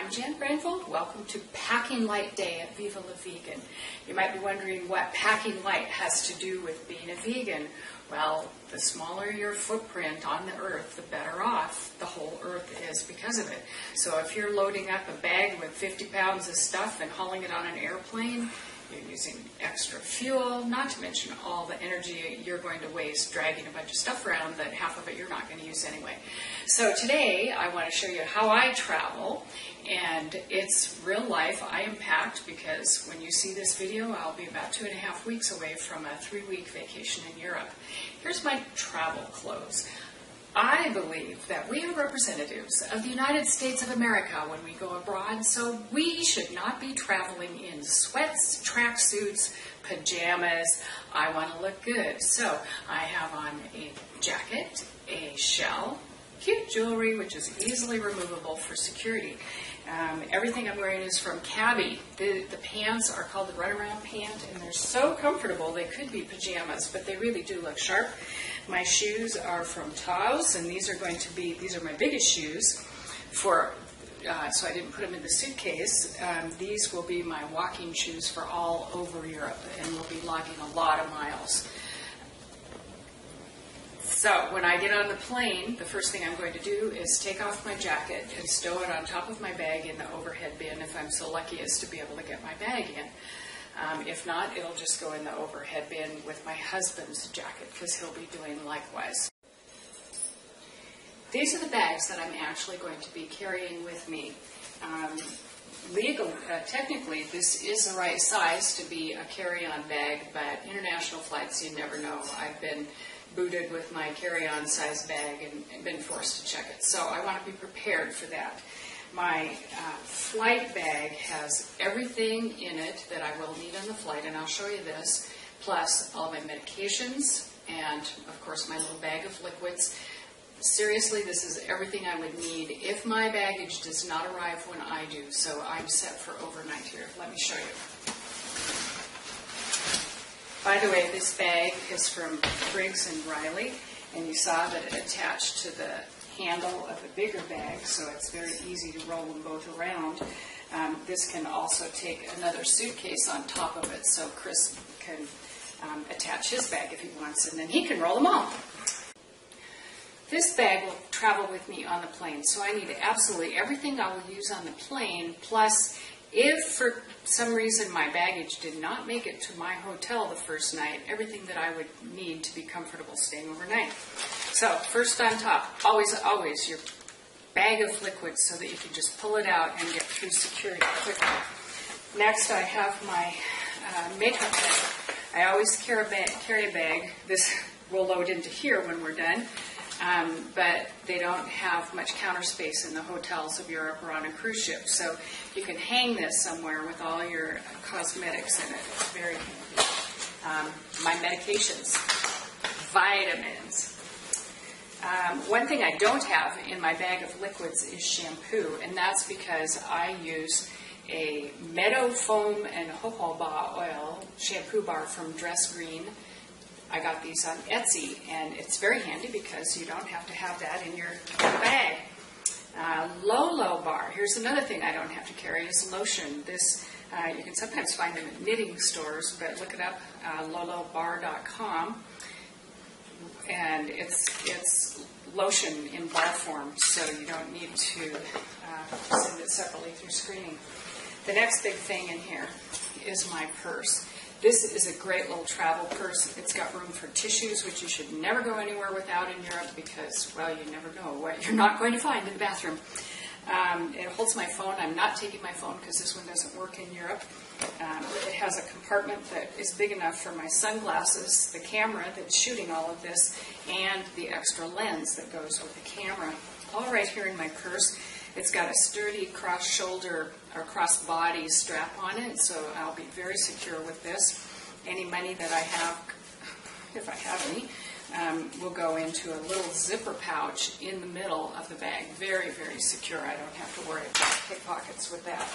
I'm Jan Brandvold. Welcome to Packing Light Day at Viva La Vegan. You might be wondering what packing light has to do with being a vegan. Well, the smaller your footprint on the earth, the better off the whole earth is because of it. So if you're loading up a bag with 50 pounds of stuff and hauling it on an airplane, you're using extra fuel, not to mention all the energy you're going to waste dragging a bunch of stuff around that half of it you're not going to use anyway. So today I want to show you how I travel, and it's real life. I am packed because when you see this video, I'll be about 2.5 weeks away from a 3-week vacation in Europe. Here's my travel clothes. I believe that we are representatives of the United States of America when we go abroad, so we should not be traveling in sweats, tracksuits, pajamas. I want to look good. So I have on a jacket, a shell, cute jewelry, which is easily removable for security. Everything I'm wearing is from Cabby. The pants are called the runaround pant, and they're so comfortable. They could be pajamas, but they really do look sharp. My shoes are from Taos, and these are my biggest shoes so I didn't put them in the suitcase. These will be my walking shoes for all over Europe, and we'll be logging a lot of miles. So when I get on the plane, the first thing I'm going to do is take off my jacket and stow it on top of my bag in the overhead bin if I'm so lucky as to be able to get my bag in. If not, it'll just go in the overhead bin with my husband's jacket because he'll be doing likewise. These are the bags that I'm actually going to be carrying with me. Technically, this is the right size to be a carry-on bag, but international flights, you never know. I've been booted with my carry-on size bag and been forced to check it. So I want to be prepared for that. My flight bag has everything in it that I will need on the flight, and I'll show you this, plus all my medications and, of course, my little bag of liquids. Seriously, this is everything I would need if my baggage does not arrive when I do, so I'm set for overnight here. Let me show you. By the way, this bag is from Briggs & Riley, and you saw that it attached to the handle of the bigger bag, so it's very easy to roll them both around. This can also take another suitcase on top of it, so Chris can attach his bag if he wants, and then he can roll them all. This bag will travel with me on the plane, so I need absolutely everything I will use on the plane, plus if for some reason my baggage did not make it to my hotel the first night, everything that I would need to be comfortable staying overnight. So first on top, always your bag of liquids so that you can just pull it out and get through security quickly. Next I have my makeup bag. I always carry a bag. This will load into here when we're done. But they don't have much counter space in the hotels of Europe or on a cruise ship. So you can hang this somewhere with all your cosmetics in it. It's very handy. My medications, vitamins. One thing I don't have in my bag of liquids is shampoo, and that's because I use a Meadow Foam and Jojoba oil shampoo bar from Dress Green. I got these on Etsy, and it's very handy because you don't have to have that in your bag. Lolo bar. Here's another thing I don't have to carry is lotion. This you can sometimes find them at knitting stores, but look it up, lolobar.com, and it's lotion in bar form, so you don't need to send it separately through screening. The next big thing in here is my purse. This is a great little travel purse. It's got room for tissues, which you should never go anywhere without in Europe because, well, you never know what you're not going to find in the bathroom. It holds my phone. I'm not taking my phone because this one doesn't work in Europe. It has a compartment that is big enough for my sunglasses, the camera that's shooting all of this, and the extra lens that goes with the camera. All right here in my purse. It's got a sturdy cross-shoulder or cross-body strap on it, so I'll be very secure with this. Any money that I have, if I have any, will go into a little zipper pouch in the middle of the bag. Very, very secure. I don't have to worry about pickpockets with that.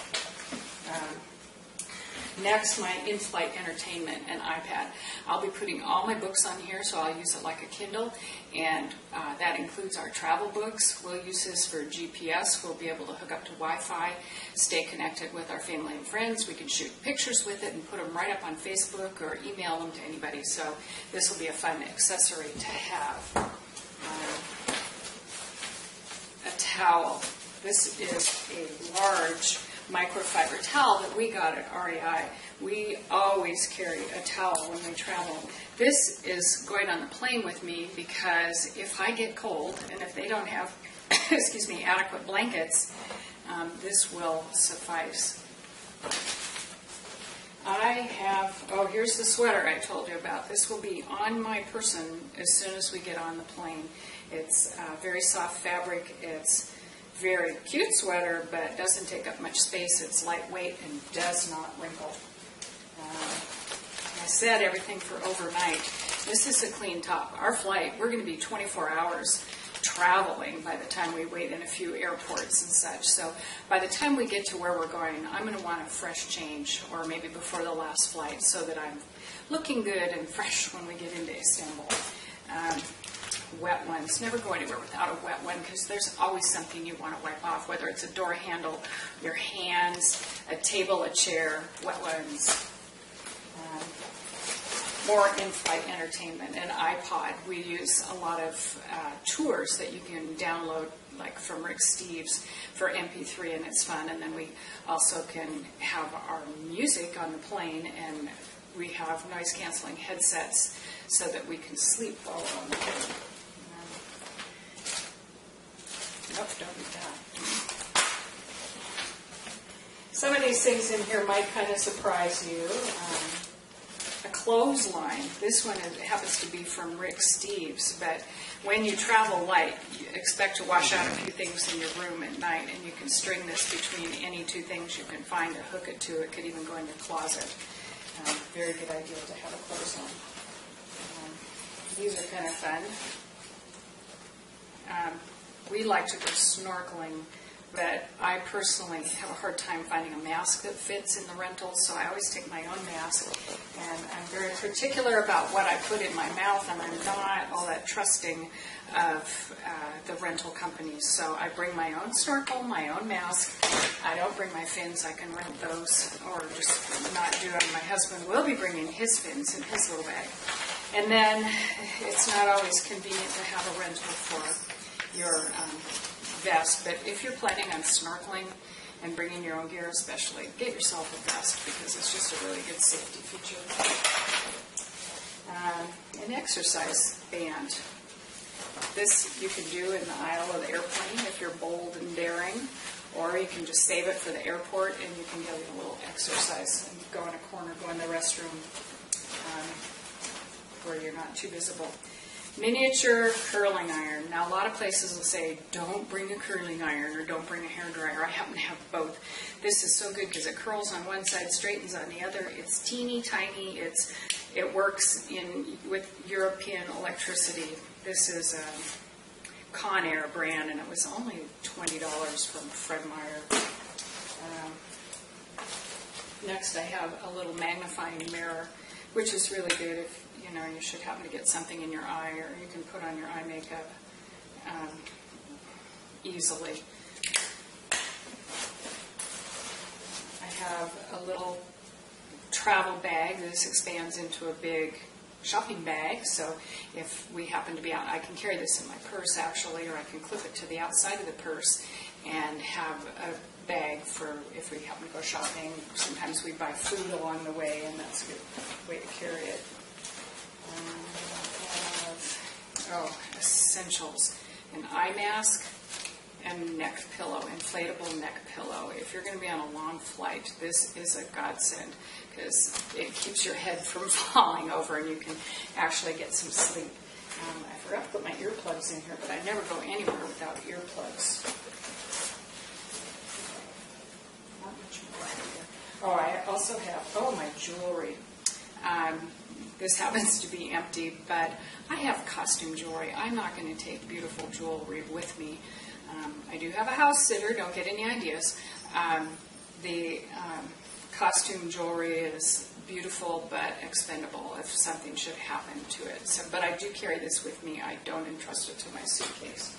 Next, my in-flight entertainment and iPad. I'll be putting all my books on here, so I'll use it like a Kindle, and that includes our travel books. We'll use this for GPS. We'll be able to hook up to Wi-Fi, stay connected with our family and friends. We can shoot pictures with it and put them right up on Facebook or email them to anybody. So this will be a fun accessory to have. A towel. This is a large microfiber towel that we got at REI. We always carry a towel when we travel. This is going on the plane with me because if I get cold and if they don't have, excuse me, adequate blankets, this will suffice. I have, oh, here's the sweater I told you about. This will be on my person as soon as we get on the plane. It's very soft fabric. It's very cute sweater, but doesn't take up much space. It's lightweight and does not wrinkle. I said everything for overnight. This is a clean top. Our flight, we're going to be 24 hours traveling by the time we wait in a few airports and such. So by the time we get to where we're going, I'm going to want a fresh change, or maybe before the last flight, so that I'm looking good and fresh when we get into Istanbul. Wet ones. Never go anywhere without a wet one because there's always something you want to wipe off, whether it's a door handle, your hands, a table, a chair, wet ones. More in-flight entertainment, an iPod. We use a lot of tours that you can download, like from Rick Steves for MP3, and it's fun. And then we also can have our music on the plane, and we have noise-canceling headsets so that we can sleep while we're on the plane. Nope, don't do that. Some of these things in here might kind of surprise you. A clothesline. This one happens to be from Rick Steves, but when you travel light, you expect to wash out a few things in your room at night, and you can string this between any two things you can find to hook it to. It could even go in your closet. Very good idea to have a clothesline. These are kind of fun. We like to go snorkeling, but I personally have a hard time finding a mask that fits in the rentals, so I always take my own mask. And I'm very particular about what I put in my mouth, and I'm not all that trusting of the rental companies. So I bring my own snorkel, my own mask. I don't bring my fins. I can rent those or just not do it. My husband will be bringing his fins in his little bag. And then it's not always convenient to have a rental for your vest, but if you're planning on snorkeling and bringing your own gear especially, get yourself a vest because it's just a really good safety feature. An exercise band. This you can do in the aisle of the airplane if you're bold and daring, or you can just save it for the airport and you can get a little exercise and go in a corner, go in the restroom where you're not too visible. Miniature curling iron. Now, a lot of places will say, don't bring a curling iron or don't bring a hairdryer. I happen to have both. This is so good because it curls on one side, straightens on the other. It's teeny tiny. It works with European electricity. This is a Conair brand, and it was only $20 from Fred Meyer. Next, I have a little magnifying mirror, which is really good if you should happen to get something in your eye, or you can put on your eye makeup easily. I have a little travel bag. This expands into a big shopping bag, so if we happen to be out, I can carry this in my purse actually, or I can clip it to the outside of the purse and have a bag for if we happen to go shopping. Sometimes we buy food along the way, and that's a good way to carry it. Essentials. An eye mask and neck pillow, inflatable neck pillow. If you're going to be on a long flight, this is a godsend because it keeps your head from falling over and you can actually get some sleep. I forgot to put my earplugs in here, but I never go anywhere without earplugs. Not much more here. Oh, I also have, my jewelry. This happens to be empty, but I have costume jewelry. I'm not going to take beautiful jewelry with me. I do have a house sitter. Don't get any ideas. The costume jewelry is beautiful but expendable if something should happen to it. So, but I do carry this with me. I don't entrust it to my suitcase.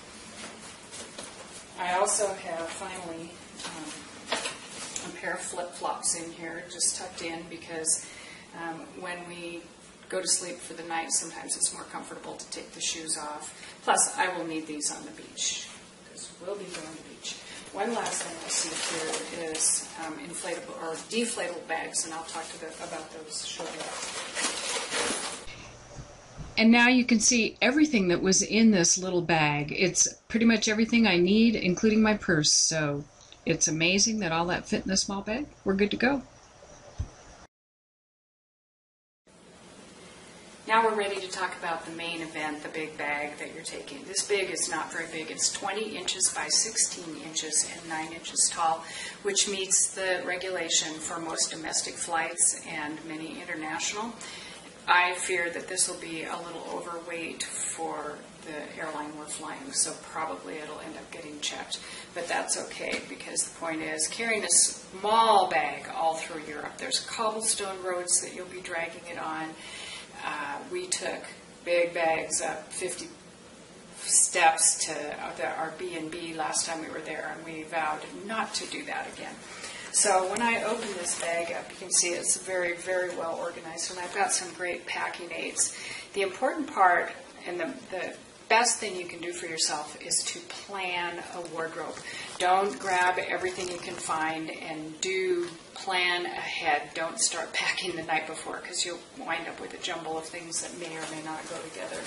I also have, finally, a pair of flip-flops in here, just tucked in, because when we go to sleep for the night, sometimes it's more comfortable to take the shoes off. Plus, I will need these on the beach, because we'll be going to the beach. One last thing I see here is inflatable or deflatable bags, and I'll talk about those shortly. And now you can see everything that was in this little bag. It's pretty much everything I need, including my purse. So it's amazing that all that fit in this small bag. We're good to go. Now we're ready to talk about the main event, the big bag that you're taking. This bag is not very big. It's 20 inches by 16 inches and 9 inches tall, which meets the regulation for most domestic flights and many international. I fear that this will be a little overweight for the airline we're flying, so probably it'll end up getting checked. But that's okay, because the point is carrying a small bag all through Europe. There's cobblestone roads that you'll be dragging it on. We took big bags up 50 steps to our B&B last time we were there, and we vowed not to do that again. So when I open this bag up, you can see it's very, very well organized, and I've got some great packing aids. The important part and the best thing you can do for yourself is to plan a wardrobe. Don't grab everything you can find, and do plan ahead. Don't start packing the night before, because you'll wind up with a jumble of things that may or may not go together.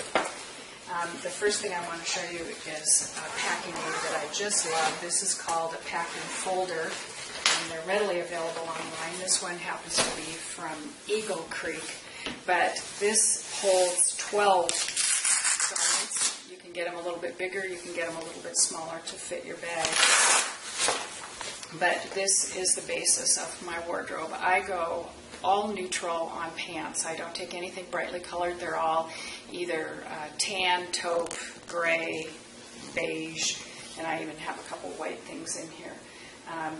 The first thing I want to show you is a packing aid that I just love. This is called a packing folder, and they're readily available online. This one happens to be from Eagle Creek, but this holds 12 garments. You can get them a little bit bigger, you can get them a little bit smaller to fit your bag. But this is the basis of my wardrobe. I go all neutral on pants. I don't take anything brightly colored. They're all either tan, taupe, gray, beige, and I even have a couple white things in here.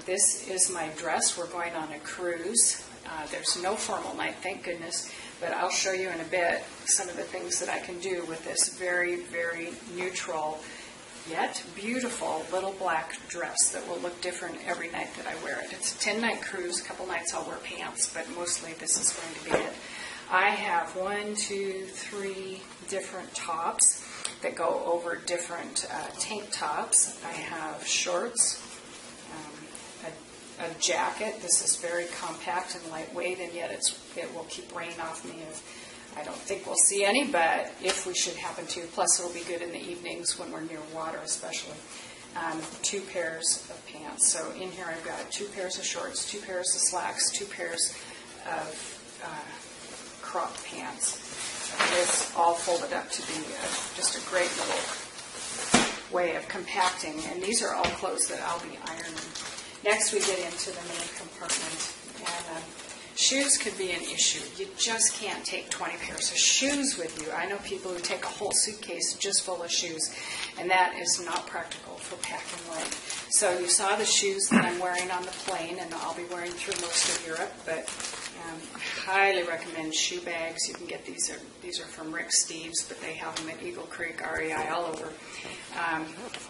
This is my dress. We're going on a cruise. There's no formal night, thank goodness, but I'll show you in a bit some of the things that I can do with this very, very neutral yet beautiful little black dress that will look different every night that I wear it. It's a 10-night cruise. A couple nights I'll wear pants, but mostly this is going to be it. I have 1, 2, 3 different tops that go over different tank tops. I have shorts, a jacket. This is very compact and lightweight, and yet it will keep rain off me. I don't think we'll see any, but if we should happen to, plus it'll be good in the evenings when we're near water especially. 2 pairs of pants. So in here I've got 2 pairs of shorts, 2 pairs of slacks, 2 pairs of crop pants. It's all folded up to be just a great little way of compacting, and these are all clothes that I'll be ironing. Next we get into the main compartment, and shoes could be an issue. You just can't take 20 pairs of shoes with you. I know people who take a whole suitcase just full of shoes, and that is not practical for packing light. So you saw the shoes that I'm wearing on the plane, and I'll be wearing through most of Europe, but I highly recommend shoe bags. You can get these are from Rick Steves, but they have them at Eagle Creek, REI, all over.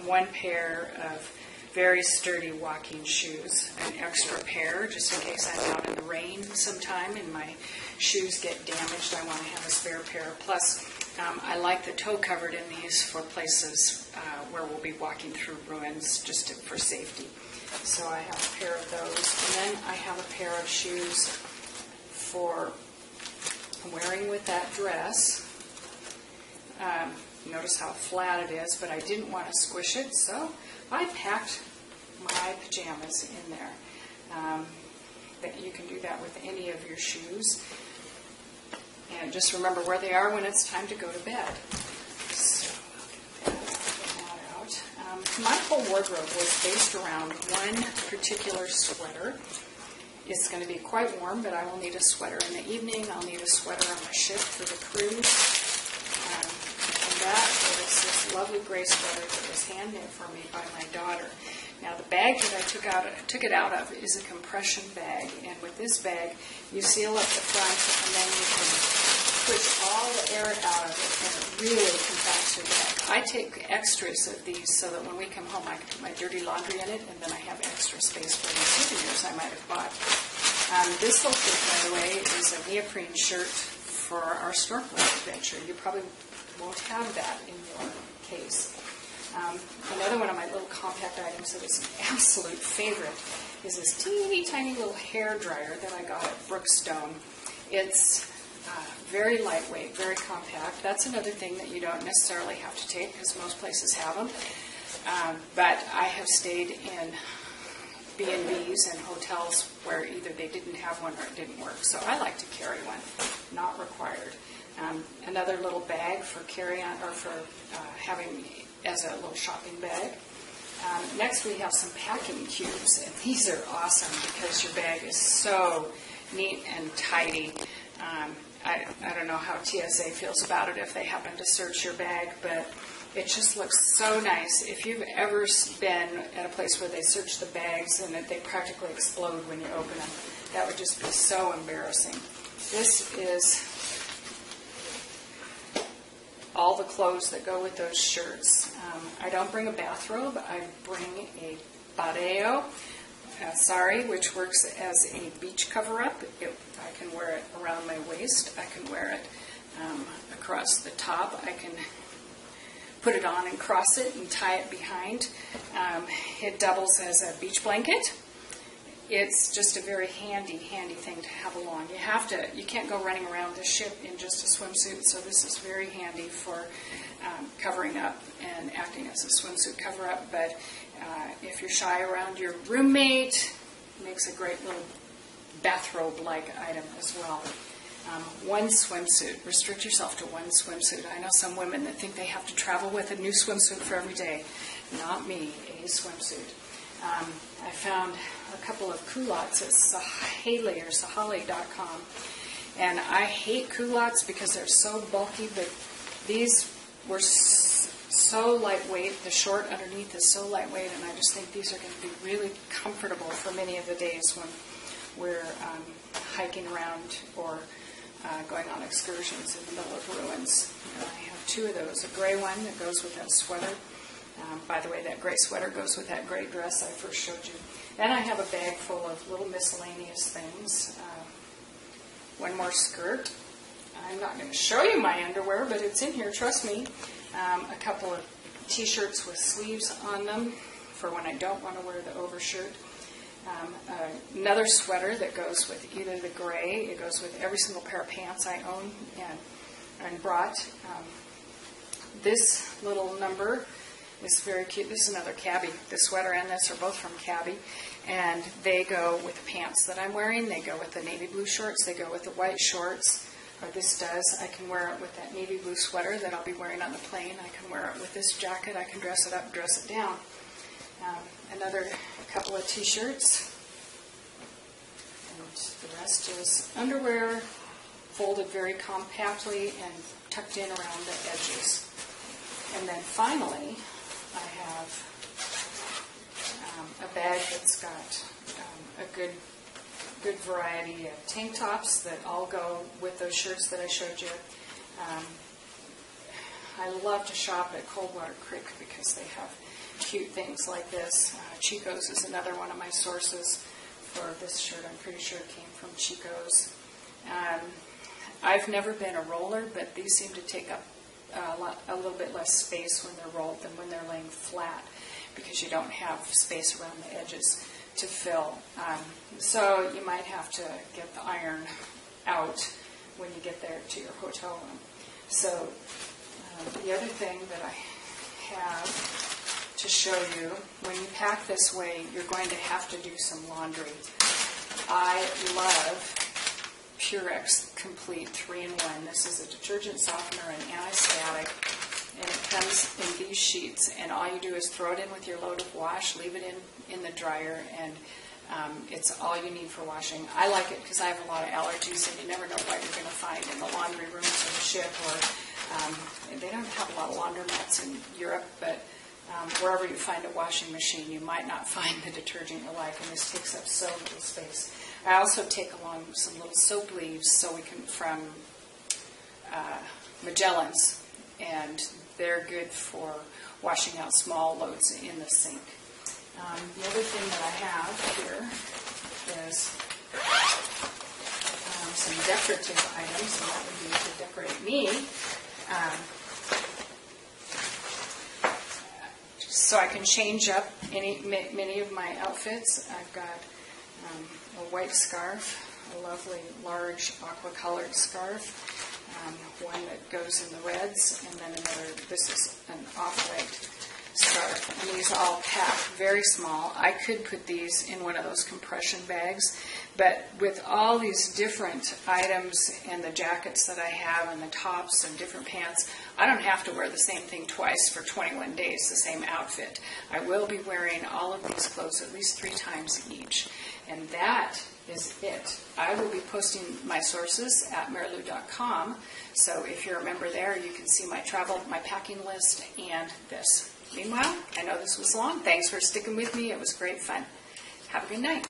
1 pair of very sturdy walking shoes, an extra pair just in case I'm out in the rain sometime and my shoes get damaged. I want to have a spare pair. Plus, I like the toe covered in these for places where we'll be walking through ruins just for safety. So I have a pair of those. And then I have a pair of shoes for wearing with that dress. Notice how flat it is, but I didn't want to squish it, so I packed my pajamas in there. That you can do that with any of your shoes. And just remember where they are when it's time to go to bed. So I'll get that out. My whole wardrobe was based around one particular sweater. It's going to be quite warm, but I will need a sweater in the evening. I'll need a sweater on my ship for the cruise. And that is this lovely gray sweater that was handmade for me by my daughter. Now the bag bag that I took it out of is a compression bag, and with this bag, you seal up the front, and then you can push all the air out of it, and it really compacts your bag. I take extras of these so that when we come home, I can put my dirty laundry in it, and then I have extra space for the souvenirs I might have bought. This little shirt, by the way, is a neoprene shirt for our snorkeling adventure. You probably won't have that in your case. Another one of my little compact items that is an absolute favorite is this teeny tiny little hair dryer that I got at Brookstone. It's very lightweight, very compact. That's another thing that you don't necessarily have to take because most places have them. But I have stayed in B&Bs and hotels where either they didn't have one or it didn't work. So I like to carry one, not required. Another little bag for carry-on or for having as a little shopping bag. Next we have some packing cubes, and these are awesome because your bag is so neat and tidy. I don't know how TSA feels about it if they happen to search your bag, but it just looks so nice. If you've ever been at a place where they search the bags and they practically explode when you open them, that would just be so embarrassing. This is all the clothes that go with those shirts. I don't bring a bathrobe. I bring a pareo, which works as a beach cover-up. I can wear it around my waist. I can wear it across the top. I can put it on and cross it and tie it behind. It doubles as a beach blanket. It's just a very handy thing to have along. You can't go running around the ship in just a swimsuit, so this is very handy for covering up and acting as a swimsuit cover-up. But if you're shy around your roommate, it makes a great little bathrobe-like item as well. One swimsuit. Restrict yourself to one swimsuit. I know some women that think they have to travel with a new swimsuit for every day. Not me. A swimsuit. I found a couple of culottes at Sahale.com, and I hate culottes because they're so bulky, but these were so lightweight. The short underneath is so lightweight, and I just think these are going to be really comfortable for many of the days when we're hiking around or going on excursions in the middle of ruins. And I have two of those, a gray one that goes with that sweater. By the way, that gray sweater goes with that gray dress I first showed you. Then I have a bag full of little miscellaneous things. One more skirt. I'm not going to show you my underwear, but it's in here, trust me. A couple of t-shirts with sleeves on them for when I don't want to wear the overshirt. Another sweater that goes with either the gray, it goes with every single pair of pants I own and brought. This little number is very cute. This is another Cabby. The sweater and this are both from Cabby, and they go with the pants that I'm wearing. They go with the navy blue shorts. They go with the white shorts, or this does. I can wear it with that navy blue sweater that I'll be wearing on the plane. I can wear it with this jacket. I can dress it up, dress it down. Another couple of t-shirts, and the rest is underwear, folded very compactly and tucked in around the edges. And then finally, I have a bag that's got a good variety of tank tops that all go with those shirts that I showed you. I love to shop at Coldwater Creek because they have cute things like this. Chico's is another one of my sources for this shirt. I'm pretty sure it came from Chico's. I've never been a roller, but these seem to take up a little bit less space when they're rolled than when they're laying flat because you don't have space around the edges to fill. So you might have to get the iron out when you get there to your hotel room. So the other thing that I have to show you, when you pack this way, you're going to have to do some laundry. I love Purex Complete 3-in-1. This is a detergent softener and anti-static, and it comes in these sheets, and all you do is throw it in with your load of wash, leave it in the dryer, and it's all you need for washing. I like it because I have a lot of allergies, and you never know what you're going to find in the laundry rooms of the ship, or they don't have a lot of laundromats in Europe, but Wherever you find a washing machine, you might not find the detergent you like, and this takes up so little space. I also take along some little soap leaves from Magellan's, and they're good for washing out small loads in the sink. The other thing that I have here is some decorative items, and that would be to decorate me. So I can change up many of my outfits. I've got a white scarf, a lovely large aqua-colored scarf, one that goes in the reds, and then another, this is an off-white scarf. And these all pack very small. I could put these in one of those compression bags, but with all these different items and the jackets that I have and the tops and different pants, I don't have to wear the same thing twice for 21 days, the same outfit. I will be wearing all of these clothes at least 3 times each, and that is it. I will be posting my sources at marilou.com, so if you're a member there, you can see my packing list, and this. Meanwhile, I know this was long. Thanks for sticking with me. It was great fun. Have a good night.